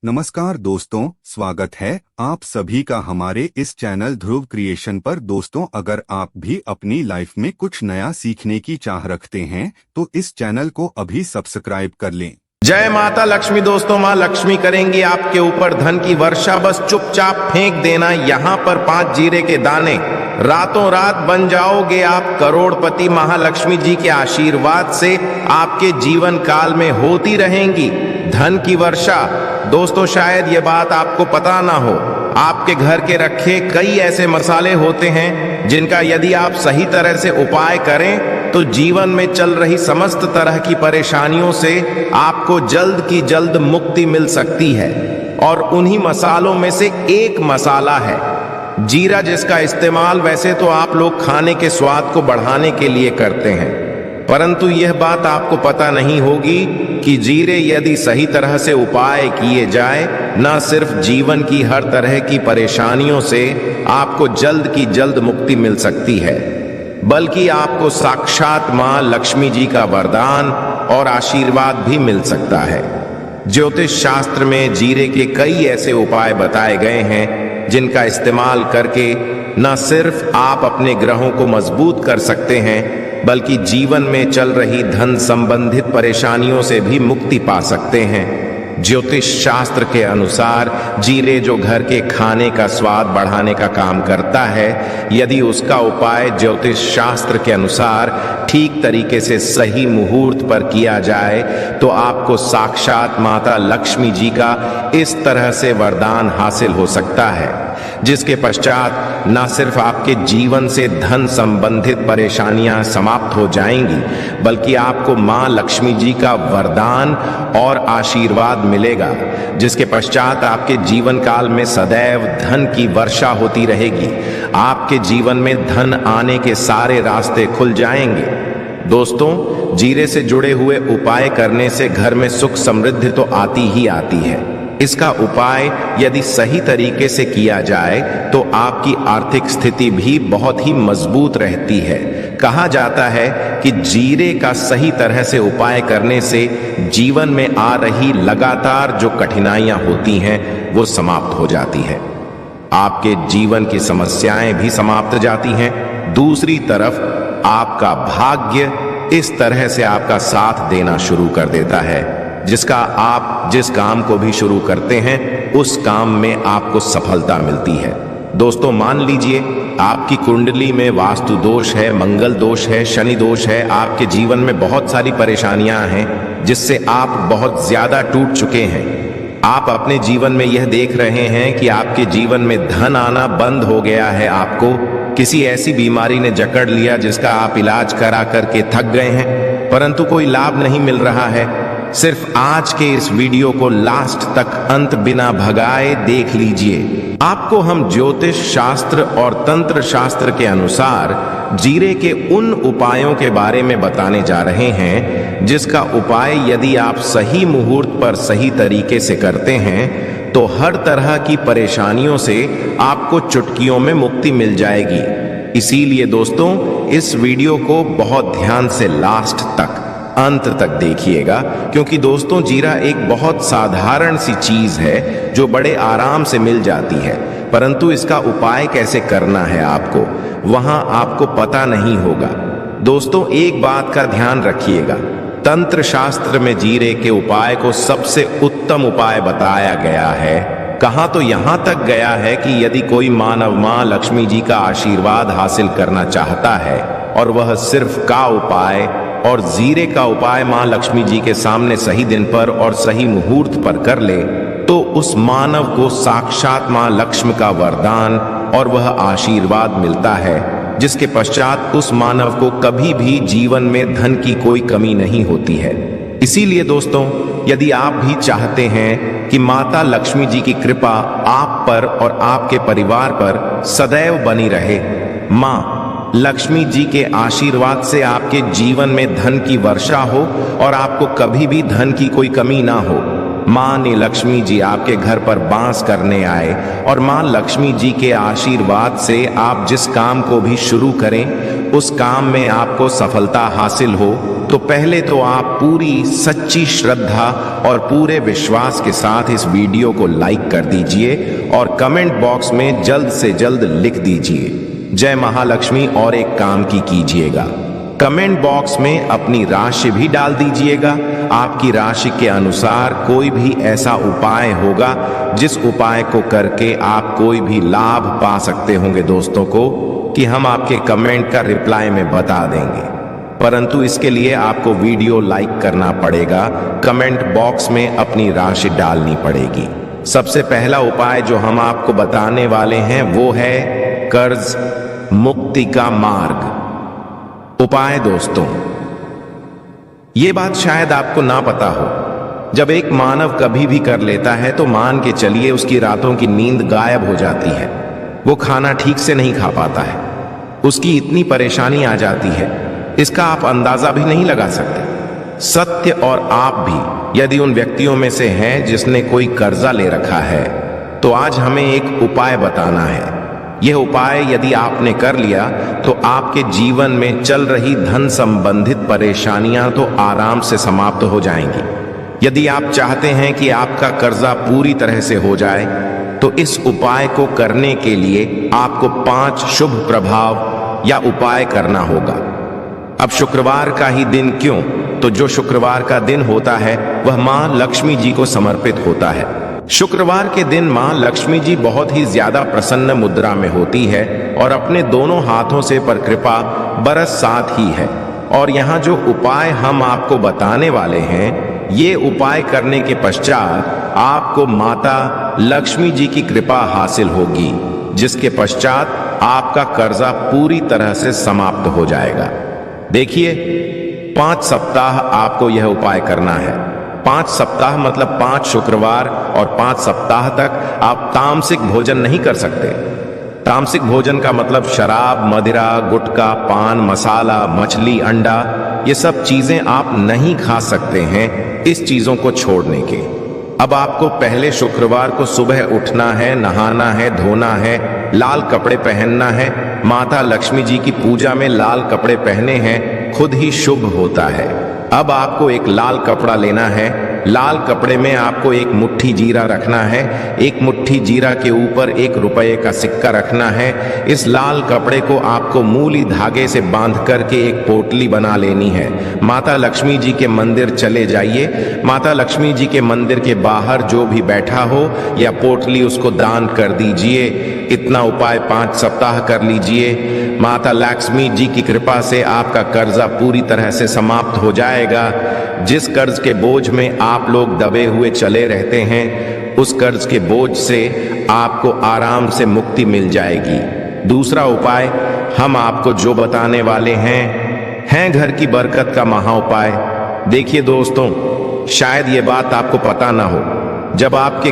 नमस्कार दोस्तों, स्वागत है आप सभी का हमारे इस चैनल ध्रुव क्रिएशन पर। दोस्तों, अगर आप भी अपनी लाइफ में कुछ नया सीखने की चाह रखते हैं तो इस चैनल को अभी सब्सक्राइब कर लें। जय माता लक्ष्मी। दोस्तों, माँ लक्ष्मी करेंगी आपके ऊपर धन की वर्षा। बस चुपचाप फेंक देना यहाँ पर 5 जीरे के दाने। रातों रात बन जाओगे आप करोड़पति। महालक्ष्मी जी के आशीर्वाद से आपके जीवन काल में होती रहेंगी धन की वर्षा। दोस्तों, शायद ये बात आपको पता ना हो, आपके घर के रखे कई ऐसे मसाले होते हैं जिनका यदि आप सही तरह से उपाय करें तो जीवन में चल रही समस्त तरह की परेशानियों से आपको जल्द की जल्द मुक्ति मिल सकती है। और उन्हीं मसालों में से एक मसाला है जीरा, जिसका इस्तेमाल वैसे तो आप लोग खाने के स्वाद को बढ़ाने के लिए करते हैं, परंतु यह बात आपको पता नहीं होगी कि जीरे यदि सही तरह से उपाय किए जाए, न सिर्फ जीवन की हर तरह की परेशानियों से आपको जल्द की जल्द मुक्ति मिल सकती है, बल्कि आपको साक्षात मां लक्ष्मी जी का वरदान और आशीर्वाद भी मिल सकता है। ज्योतिष शास्त्र में जीरे के कई ऐसे उपाय बताए गए हैं जिनका इस्तेमाल करके न सिर्फ आप अपने ग्रहों को मजबूत कर सकते हैं, बल्कि जीवन में चल रही धन संबंधित परेशानियों से भी मुक्ति पा सकते हैं। ज्योतिष शास्त्र के अनुसार जीरे जो घर के खाने का स्वाद बढ़ाने का काम करता है, यदि उसका उपाय ज्योतिष शास्त्र के अनुसार ठीक तरीके से सही मुहूर्त पर किया जाए तो आपको साक्षात माता लक्ष्मी जी का इस तरह से वरदान हासिल हो सकता है, जिसके पश्चात न सिर्फ आपके जीवन से धन संबंधित परेशानियां समाप्त हो जाएंगी, बल्कि आपको मां लक्ष्मी जी का वरदान और आशीर्वाद मिलेगा, जिसके पश्चात आपके जीवन काल में सदैव धन की वर्षा होती रहेगी। आपके जीवन में धन आने के सारे रास्ते खुल जाएंगे। दोस्तों, जीरे से जुड़े हुए उपाय करने से घर में सुख समृद्धि तो आती ही आती है। इसका उपाय यदि सही तरीके से किया जाए तो आपकी आर्थिक स्थिति भी बहुत ही मजबूत रहती है। कहा जाता है कि जीरे का सही तरह से उपाय करने से जीवन में आ रही लगातार जो कठिनाइयां होती हैं वो समाप्त हो जाती है। आपके जीवन की समस्याएं भी समाप्त जाती हैं। दूसरी तरफ आपका भाग्य इस तरह से आपका साथ देना शुरू कर देता है, जिसका आप जिस काम को भी शुरू करते हैं उस काम में आपको सफलता मिलती है। दोस्तों, मान लीजिए आपकी कुंडली में वास्तु दोष है, मंगल दोष है, शनि दोष है, आपके जीवन में बहुत सारी परेशानियां हैं जिससे आप बहुत ज्यादा टूट चुके हैं। आप अपने जीवन में यह देख रहे हैं कि आपके जीवन में धन आना बंद हो गया है, आपको किसी ऐसी बीमारी ने जकड़ लिया जिसका आप इलाज करा करके थक गए हैं, परंतु कोई लाभ नहीं मिल रहा है। सिर्फ आज के इस वीडियो को लास्ट तक अंत बिना भगाए देख लीजिए। आपको हम ज्योतिष शास्त्र और तंत्र शास्त्र के अनुसार जीरे के उन उपायों के बारे में बताने जा रहे हैं जिसका उपाय यदि आप सही मुहूर्त पर सही तरीके से करते हैं तो हर तरह की परेशानियों से आपको चुटकियों में मुक्ति मिल जाएगी। इसीलिए दोस्तों, इस वीडियो को बहुत ध्यान से लास्ट तक अंत तक देखिएगा, क्योंकि दोस्तों जीरा एक बहुत साधारण सी चीज है जो बड़े आराम से मिल जाती है, परंतु इसका उपाय कैसे करना है आपको वहां आपको पता नहीं होगा। दोस्तों, एक बात का ध्यान रखिएगा, तंत्र शास्त्र में जीरे के उपाय को सबसे उत्तम उपाय बताया गया है। कहा तो यहां तक गया है कि यदि कोई मानव मां लक्ष्मी जी का आशीर्वाद हासिल करना चाहता है और वह सिर्फ का उपाय और जीरे का उपाय मां लक्ष्मी जी के सामने सही दिन पर और सही मुहूर्त पर कर ले तो उस मानव को साक्षात मां लक्ष्मी का वरदान और वह आशीर्वाद मिलता है, जिसके पश्चात उस मानव को कभी भी जीवन में धन की कोई कमी नहीं होती है। इसीलिए दोस्तों, यदि आप भी चाहते हैं कि माता लक्ष्मी जी की कृपा आप पर और आपके परिवार पर सदैव बनी रहे, मां लक्ष्मी जी के आशीर्वाद से आपके जीवन में धन की वर्षा हो और आपको कभी भी धन की कोई कमी ना हो, माँ ने लक्ष्मी जी आपके घर पर बास करने आए और माँ लक्ष्मी जी के आशीर्वाद से आप जिस काम को भी शुरू करें उस काम में आपको सफलता हासिल हो, तो पहले तो आप पूरी सच्ची श्रद्धा और पूरे विश्वास के साथ इस वीडियो को लाइक कर दीजिए और कमेंट बॉक्स में जल्द से जल्द लिख दीजिए जय महालक्ष्मी। और एक काम की कीजिएगा, कमेंट बॉक्स में अपनी राशि भी डाल दीजिएगा। आपकी राशि के अनुसार कोई भी ऐसा उपाय होगा जिस उपाय को करके आप कोई भी लाभ पा सकते होंगे दोस्तों को, कि हम आपके कमेंट का रिप्लाई में बता देंगे। परंतु इसके लिए आपको वीडियो लाइक करना पड़ेगा, कमेंट बॉक्स में अपनी राशि डालनी पड़ेगी। सबसे पहला उपाय जो हम आपको बताने वाले हैं वो है कर्ज मुक्ति का मार्ग। उपाय दोस्तों, ये बात शायद आपको ना पता हो, जब एक मानव कभी भी कर लेता है तो मान के चलिए उसकी रातों की नींद गायब हो जाती है, वो खाना ठीक से नहीं खा पाता है, उसकी इतनी परेशानी आ जाती है, इसका आप अंदाजा भी नहीं लगा सकते। सत्य और आप भी यदि उन व्यक्तियों में से हैं जिसने कोई कर्जा ले रखा है, तो आज हमें एक उपाय बताना है। यह उपाय यदि आपने कर लिया तो आपके जीवन में चल रही धन संबंधित परेशानियां तो आराम से समाप्त हो जाएंगी। यदि आप चाहते हैं कि आपका कर्जा पूरी तरह से हो जाए तो इस उपाय को करने के लिए आपको 5 शुभ प्रभाव या उपाय करना होगा। अब शुक्रवार का ही दिन क्यों, तो जो शुक्रवार का दिन होता है वह मां लक्ष्मी जी को समर्पित होता है। शुक्रवार के दिन मां लक्ष्मी जी बहुत ही ज्यादा प्रसन्न मुद्रा में होती है और अपने दोनों हाथों से पर कृपा बरस साथ ही है। और यहाँ जो उपाय हम आपको बताने वाले हैं, ये उपाय करने के पश्चात आपको माता लक्ष्मी जी की कृपा हासिल होगी, जिसके पश्चात आपका कर्जा पूरी तरह से समाप्त हो जाएगा। देखिए, 5 सप्ताह आपको यह उपाय करना है। 5 सप्ताह मतलब 5 शुक्रवार और 5 सप्ताह तक आप तामसिक भोजन नहीं कर सकते। तामसिक भोजन का मतलब शराब, मदिरा, गुटखा, पान मसाला, मछली, अंडा, ये सब चीजें आप नहीं खा सकते हैं इस चीजों को छोड़ने के। अब आपको पहले शुक्रवार को सुबह उठना है, नहाना है, धोना है, लाल कपड़े पहनना है, माता लक्ष्मी जी की पूजा में लाल कपड़े पहने हैं, खुद ही शुभ होता है। अब आपको एक लाल कपड़ा लेना है, लाल कपड़े में आपको एक मुट्ठी जीरा रखना है, एक मुट्ठी जीरा के ऊपर 1 रुपये का सिक्का रखना है। इस लाल कपड़े को आपको मूली धागे से बांध करके एक पोटली बना लेनी है। माता लक्ष्मी जी के मंदिर चले जाइए, माता लक्ष्मी जी के मंदिर के बाहर जो भी बैठा हो या पोटली उसको दान कर दीजिए। इतना उपाय 5 सप्ताह कर लीजिए। माता लक्ष्मी जी की कृपा से आपका कर्जा पूरी तरह से समाप्त हो जाएगा। जिस कर्ज के बोझ में आप लोग दबे हुए चले रहते हैं, उस कर्ज के बोझ से आपको आराम से मुक्ति मिल जाएगी। दूसरा उपाय हम आपको जो बताने वाले हैं घर की बरकत का महा उपाय। देखिए दोस्तों, शायद ये बात आपको पता ना हो, जब आपके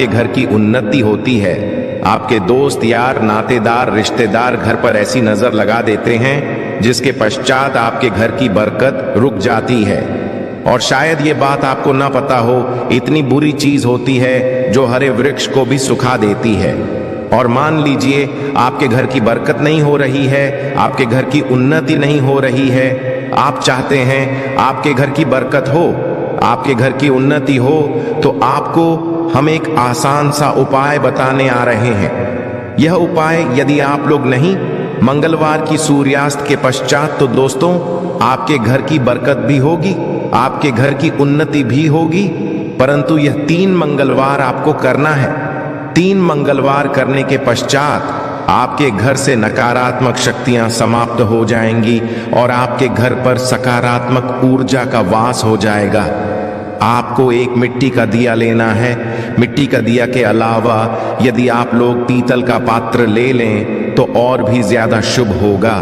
घर की उन्नति होती है, आपके दोस्त यार नातेदार रिश्तेदार घर पर ऐसी नजर लगा देते हैं जिसके पश्चात आपके घर की बरकत रुक जाती है। और शायद ये बात आपको ना पता हो, इतनी बुरी चीज होती है जो हरे वृक्ष को भी सुखा देती है। और मान लीजिए आपके घर की बरकत नहीं हो रही है, आपके घर की उन्नति नहीं हो रही है, आप चाहते हैं आपके घर की बरकत हो, आपके घर की उन्नति हो, तो आपको हम एक आसान सा उपाय बताने आ रहे हैं। यह उपाय यदि आप लोग नहीं मंगलवार की सूर्यास्त के पश्चात, तो दोस्तों आपके घर की बरकत भी होगी, आपके घर की उन्नति भी होगी। परंतु यह 3 मंगलवार आपको करना है। 3 मंगलवार करने के पश्चात आपके घर से नकारात्मक शक्तियां समाप्त हो जाएंगी और आपके घर पर सकारात्मक ऊर्जा का वास हो जाएगा। आपको एक मिट्टी का दिया लेना है। मिट्टी का दिया के अलावा यदि आप लोग पीतल का पात्र ले लें तो और भी ज्यादा शुभ होगा।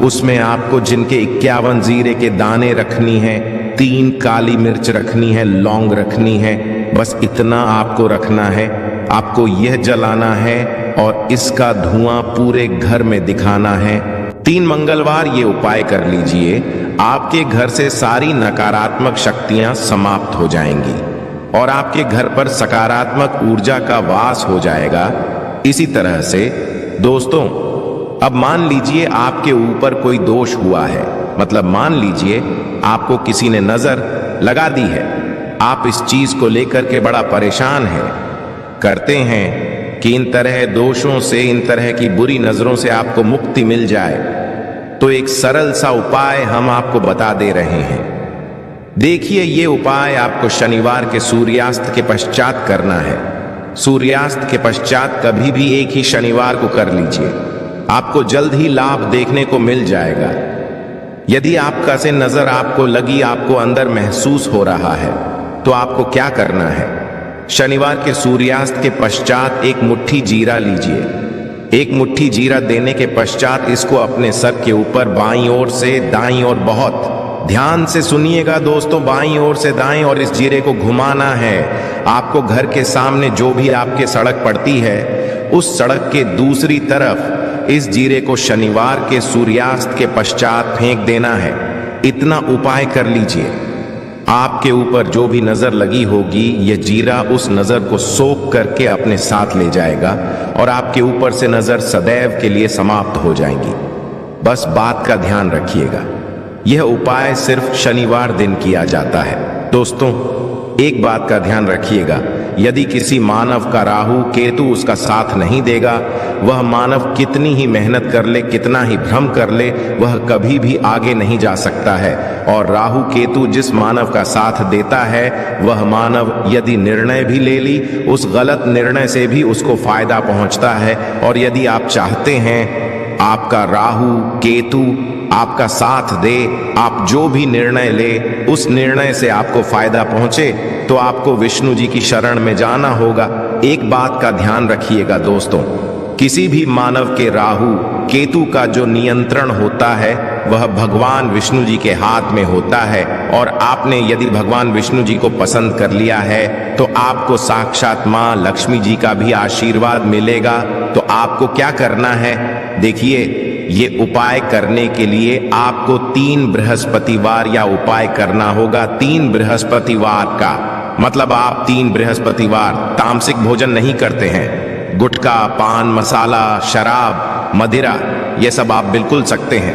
उसमें आपको जिनके 51 जीरे के दाने रखनी है, 3 काली मिर्च रखनी है, लौंग रखनी है, बस इतना आपको रखना है। आपको यह जलाना है और इसका धुआं पूरे घर में दिखाना है। 3 मंगलवार ये उपाय कर लीजिए, आपके घर से सारी नकारात्मक शक्तियां समाप्त हो जाएंगी। और आपके घर पर सकारात्मक ऊर्जा का वास हो जाएगा। इसी तरह से दोस्तों, अब मान लीजिए आपके ऊपर कोई दोष हुआ है, मतलब मान लीजिए आपको किसी ने नजर लगा दी है, आप इस चीज को लेकर के बड़ा परेशान हैं, करते हैं कि इन तरह दोषों से, इन तरह की बुरी नजरों से आपको मुक्ति मिल जाए, तो एक सरल सा उपाय हम आपको बता दे रहे हैं। देखिए, ये उपाय आपको शनिवार के सूर्यास्त के पश्चात करना है। सूर्यास्त के पश्चात कभी भी एक ही शनिवार को कर लीजिए, आपको जल्द ही लाभ देखने को मिल जाएगा। यदि आपका से नजर आपको लगी, आपको अंदर महसूस हो रहा है, तो आपको क्या करना है? शनिवार के सूर्यास्त के पश्चात एक मुट्ठी जीरा लीजिए। एक मुट्ठी जीरा देने के पश्चात इसको अपने सर के ऊपर बाईं ओर से दाईं ओर, बहुत ध्यान से सुनिएगा दोस्तों, बाईं ओर से दाईं और इस जीरे को घुमाना है। आपको घर के सामने जो भी आपके सड़क पड़ती है, उस सड़क के दूसरी तरफ इस जीरे को शनिवार के सूर्यास्त के पश्चात फेंक देना है। इतना उपाय कर लीजिए, आपके ऊपर जो भी नजर लगी होगी, यह जीरा उस नजर को सोख करके अपने साथ ले जाएगा और आपके ऊपर से नजर सदैव के लिए समाप्त हो जाएंगी। बस बात का ध्यान रखिएगा, यह उपाय सिर्फ शनिवार दिन किया जाता है। दोस्तों, एक बात का ध्यान रखिएगा, यदि किसी मानव का राहु केतु उसका साथ नहीं देगा, वह मानव कितनी ही मेहनत कर ले, कितना ही भ्रम कर ले, वह कभी भी आगे नहीं जा सकता है। और राहु केतु जिस मानव का साथ देता है, वह मानव यदि निर्णय भी ले ली, उस गलत निर्णय से भी उसको फायदा पहुंचता है। और यदि आप चाहते हैं आपका राहु केतु आपका साथ दे, आप जो भी निर्णय ले उस निर्णय से आपको फायदा पहुंचे, तो आपको विष्णु जी की शरण में जाना होगा। एक बात का ध्यान रखिएगा दोस्तों, किसी भी मानव के राहु केतु का जो नियंत्रण होता है, वह भगवान विष्णु जी के हाथ में होता है। और आपने यदि भगवान विष्णु जी को पसंद कर लिया है, तो आपको साक्षात मां लक्ष्मी जी का भी आशीर्वाद मिलेगा। तो आपको क्या करना है? देखिए, ये उपाय करने के लिए आपको 3 बृहस्पतिवार या उपाय करना होगा। 3 बृहस्पतिवार का मतलब आप 3 बृहस्पतिवार तामसिक भोजन नहीं करते हैं। गुटखा, पान मसाला, शराब, मदिरा, ये सब आप बिल्कुल सकते हैं।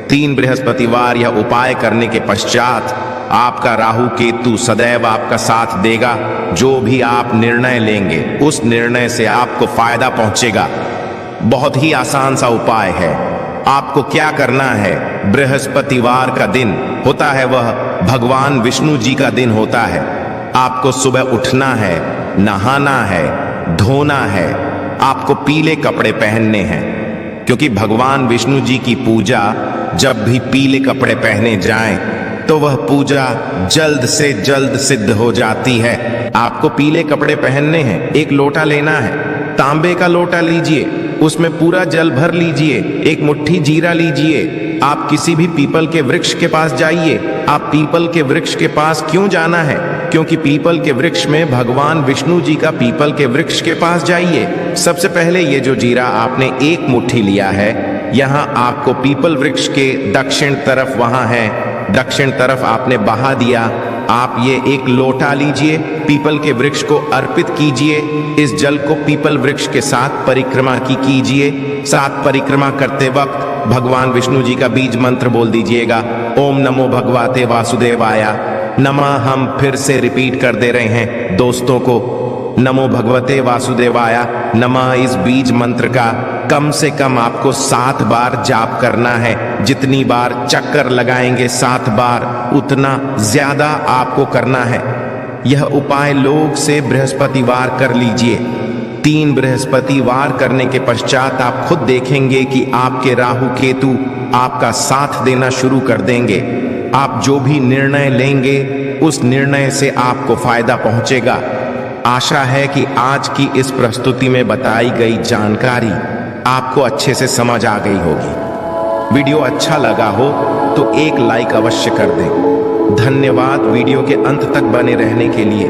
3 बृहस्पतिवार या उपाय करने के पश्चात आपका राहु केतु सदैव आपका साथ देगा। जो भी आप निर्णय लेंगे, उस निर्णय से आपको फायदा पहुंचेगा। बहुत ही आसान सा उपाय है। आपको क्या करना है? बृहस्पतिवार का दिन होता है, वह भगवान विष्णु जी का दिन होता है। आपको सुबह उठना है, नहाना है, धोना है, आपको पीले कपड़े पहनने हैं, क्योंकि भगवान विष्णु जी की पूजा जब भी पीले कपड़े पहने जाएं, तो वह पूजा जल्द से जल्द सिद्ध हो जाती है। आपको पीले कपड़े पहनने हैं, एक लोटा लेना है, तांबे का लोटा लीजिए, उसमें पूरा जल भर लीजिए, एक मुट्ठी जीरा लीजिए। आप किसी भी पीपल के वृक्ष के पास जाइए। आप पीपल के वृक्ष के पास क्यों जाना है? क्योंकि पीपल के वृक्ष में भगवान विष्णु जी का पीपल के वृक्ष के पास जाइए। सबसे पहले ये जो जीरा आपने एक मुट्ठी लिया है, यहाँ आपको पीपल वृक्ष के दक्षिण तरफ, वहां है दक्षिण तरफ आपने बहा दिया। आप ये एक लोटा लीजिए, पीपल के वृक्ष को अर्पित कीजिए। इस जल को पीपल वृक्ष के साथ परिक्रमा की कीजिए। साथ परिक्रमा करते वक्त भगवान विष्णु जी का बीज मंत्र बोल दीजिएगा, ओम नमो भगवते वासुदेवाय नमः। हम फिर से रिपीट कर दे रहे हैं दोस्तों को, नमो भगवते वासुदेवाय नमः। इस बीज मंत्र का कम से कम आपको 7 बार जाप करना है। जितनी बार चक्कर लगाएंगे 7 बार, उतना ज्यादा आपको करना है। यह उपाय लोग से बृहस्पतिवार कर लीजिए। 3 बृहस्पतिवार करने के पश्चात आप खुद देखेंगे कि आपके राहु केतु आपका साथ देना शुरू कर देंगे। आप जो भी निर्णय लेंगे, उस निर्णय से आपको फायदा पहुंचेगा। आशा है कि आज की इस प्रस्तुति में बताई गई जानकारी आपको अच्छे से समझ आ गई होगी। वीडियो अच्छा लगा हो तो एक लाइक अवश्य कर दें। धन्यवाद वीडियो के अंत तक बने रहने के लिए।